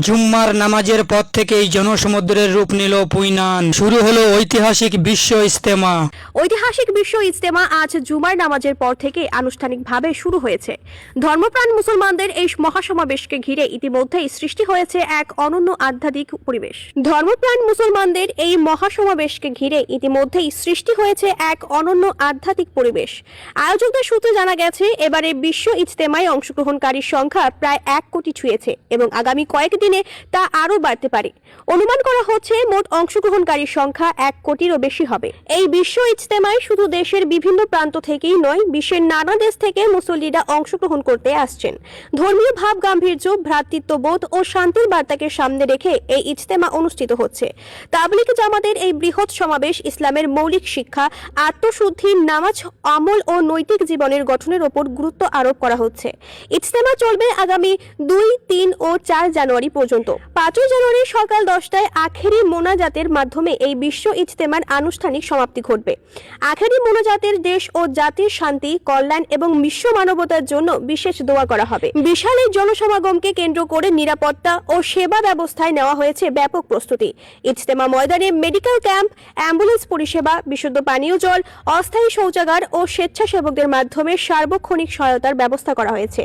জুম্মার নামাজের পর থেকেই জনসমুদ্রের রূপ নিল পুইনান। শুরু হলো ঐতিহাসিক বিশ্ব ইজতেমা। ঐতিহাসিক বিশ্ব ইজতেমা আজ জুমার নামাজের পর থেকে আনুষ্ঠানিকভাবে শুরু হয়েছে। ধর্মপ্রাণ মুসলমানদের এই মহাসমাবেশকে ঘিরে ইতিমধ্যেই সৃষ্টি হয়েছে এক অনন্য আধ্যাত্মিক পরিবেশ। ধর্মপ্রাণ মুসলমানদের এই মহাসমাবেশকে ঘিরে ইতিমধ্যেই সৃষ্টি হয়েছে এক অনন্য আধ্যাত্মিক পরিবেশ। আয়োজকদের সূত্রে জানা গেছে, এবারে বিশ্ব ইজতেমায় অংশগ্রহণকারীর সংখ্যা প্রায় 1 কোটি ছুঁয়েছে এবং আগামী কয়েকদিনে তা আরও বাড়তে পারে। অনুমান করা হচ্ছে মোট অংশগ্রহণকারীর সংখ্যা 1 কোটিরও বেশি হবে। এই বিশ্ব ইজতেমায় শুধু দেশের বিভিন্ন প্রান্ত থেকেই নয়, বিশ্বের নানা দেশ থেকে মুসল্লিরা অংশগ্রহণ করতে আসছেন। ধর্মীয় ভাব গাম্ভীর্য, ভ্রাতৃত্ববোধ ও শান্তির বার্তাকে সামনে রেখে এই ইজতেমা অনুষ্ঠিত হচ্ছে। তাবলিগ জামাতের এই বৃহৎ সমাবেশ ইসলামের মৌলিক শিক্ষা, আত্মশুদ্ধি, নামাজ, আমল ও নৈতিক জীবনের গঠনের ওপর গুরুত্ব আরোপ করা হচ্ছে। ইজতেমা চলবে আগামী 2, 3 ও 4 জানুয়ারি পর্যন্ত। 5 জানুয়ারি সকাল 10টায় আখেরি মোনাজাতের মাধ্যমে এই বিশ্ব ইজতেমার আনুষ্ঠানিক সমাপ্তি ঘটবে। আখেরি মোনাজাতের দেশ ও জাতির শান্তি, কল্যাণ এবং বিশ্ব মানবতার জন্য বিশেষ দোয়া করা হবে। বিশাল এই জনসমাগমকে কেন্দ্র করে নিরাপত্তা ও সেবা ব্যবস্থায় নেওয়া হয়েছে ব্যাপক প্রস্তুতি। ইজতেমা ময়দানে মেডিকেল ক্যাম্প, অ্যাম্বুলেন্স পরিষেবা, বিশুদ্ধ পানীয় জল, অস্থায়ী শৌচাগার ও স্বেচ্ছাসেবকদের মাধ্যমে সার্বক্ষণিক সহায়তার ব্যবস্থা করা হয়েছে।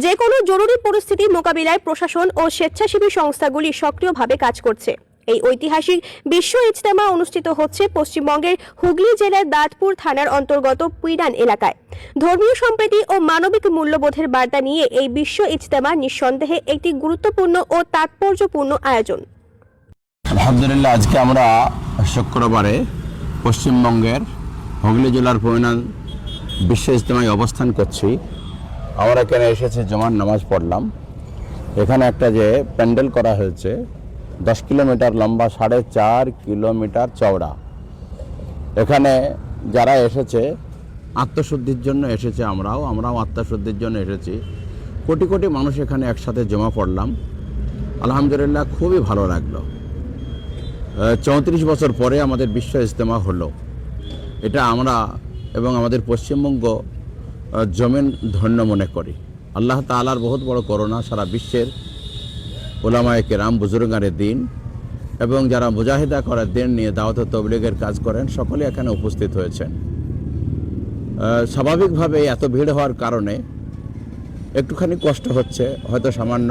যে কোনো জরুরি পরিস্থিতি মোকাবিলায় প্রশাসন ও স্বেচ্ছাসেবী সংস্থাগুলি সক্রিয়ভাবে কাজ করছে। এই ঐতিহাসিক বিশ্ব ইজতেমা অনুষ্ঠিত হচ্ছে পশ্চিমবঙ্গের হুগলি জেলার দাঁতপুর থানার অন্তর্গত পুইনান এলাকায়। ধর্মীয় সম্প্রীতি ও মানবিক মূল্যবোধের বার্তা নিয়ে এই বিশ্ব ইজতেমা নিঃসন্দেহে একটি গুরুত্বপূর্ণ ও তাৎপর্যপূর্ণ আয়োজন। আলহামদুলিল্লাহ, আজকে আমরা শুক্রবারে পশ্চিমবঙ্গের হুগলি জেলার পুইনান বিশ্ব ইজতেমায় অবস্থান করছি। আমরা এখানে এসেছি, জুমার নামাজ পড়লাম। এখানে একটা যে প্যান্ডেল করা হয়েছে 10 কিলোমিটার লম্বা, 4.5 কিলোমিটার চওড়া। এখানে যারা এসেছে আত্মশুদ্ধির জন্য এসেছে, আমরাও আত্মশুদ্ধির জন্য এসেছি। কোটি কোটি মানুষ এখানে একসাথে জমা পড়লাম। আলহামদুলিল্লাহ, খুবই ভালো লাগলো। 34 বছর পরে আমাদের বিশ্ব ইজতেমা হলো। এটা আমরা এবং আমাদের পশ্চিমবঙ্গ জমিন ধন্য মনে করি। আল্লাহ তাআলার বহুত বড় করুণা, সারা বিশ্বের উলামায়ে কেরাম, বুজুর্গানের দিন এবং যারা মুজাহিদা করার দিন নিয়ে দাওয়াত ও তাবলীগের কাজ করেন, সকলে এখানে উপস্থিত হয়েছেন। স্বাভাবিকভাবে এত ভিড় হওয়ার কারণে একটুখানি কষ্ট হচ্ছে, হয়তো সামান্য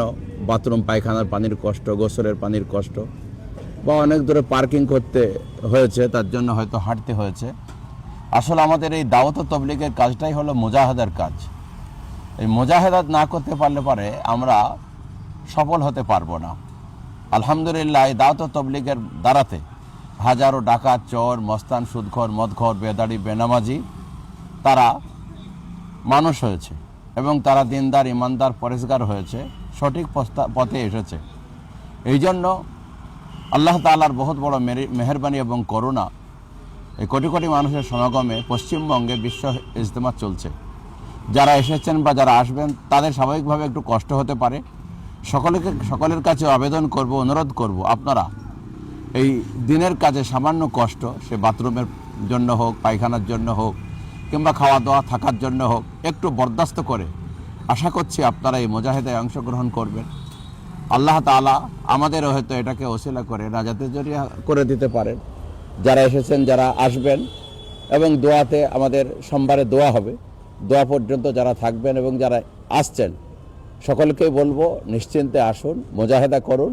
বাথরুম পায়খানার পানির কষ্ট, গোসলের পানির কষ্ট, বা অনেক দূরে পার্কিং করতে হয়েছে, তার জন্য হয়তো হাঁটতে হয়েছে। আসলে আমাদের এই দাওয়াত ও তাবলীগের কাজটাই হলো মুজাহাদার কাজ। এই মুজাহাদাত না করতে পারলে পরে আমরা সফল হতে পারবো না। আলহামদুলিল্লাহ, এই দাওয়াত ও তাবলীগের দ্বারাতে হাজারো ডাকাত, চোর, মস্তান, সুদখোর, মদখোর, বেদাড়ি, বেনামাজি তারা মানুষ হয়েছে এবং তারা দিনদার, ইমানদার, পরেজগার হয়েছে, সঠিক পথে এসেছে। এই জন্য আল্লাহ তাআলার বহুত বড় মেহেরবানি এবং করুণা, এই কোটি কোটি মানুষের সমাগমে পশ্চিমবঙ্গে বিশ্ব ইজতেমা চলছে। যারা এসেছেন বা যারা আসবেন তাদের স্বাভাবিকভাবে একটু কষ্ট হতে পারে। সকলের কাছে আবেদন করব, অনুরোধ করব, আপনারা এই দিনের কাজে সামান্য কষ্ট, সে বাথরুমের জন্য হোক, পায়খানার জন্য হোক, কিংবা খাওয়া দাওয়া থাকার জন্য হোক, একটু বরদাস্ত করে আশা করছি আপনারা এই মুজাহিদায় অংশগ্রহণ করবেন। আল্লাহ তাআলা আমাদেরও হয়তো এটাকে ওসিলা করে নাজাতের জরিয়া করে দিতে পারেন। যারা এসেছেন, যারা আসবেন, এবং দোয়াতে আমাদের সোমবারে দোয়া হবে, দোয়া পর্যন্ত যারা থাকবেন এবং যারা আসছেন সকলকেই বলবো নিশ্চিন্তে আসুন, মুজাহিদা করুন।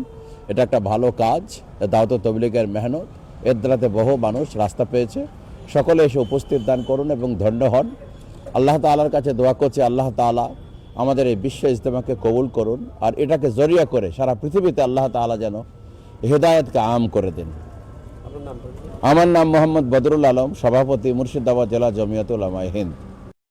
এটা একটা ভালো কাজ, দাওয়াত ও তাবলীগের মেহনত, এর দ্বারাতে বহু মানুষ রাস্তা পেয়েছে। সকলে এসে উপস্থিত দান করুন এবং ধন্য হন। আল্লাহ তাআলার কাছে দোয়া করছি, আল্লাহ তাআলা আমাদের এই বিশ্ব ইজতেমাকে কবুল করুন, আর এটাকে জরিয়া করে সারা পৃথিবীতে আল্লাহ তাআলা যেন হেদায়েতকে আম করে দেন। আমার নাম মোহাম্মদ বদরুল আলম, সভাপতি, মুর্শিদাবাদ জেলা জমিয়তুল উলামায়ে হিন্দ।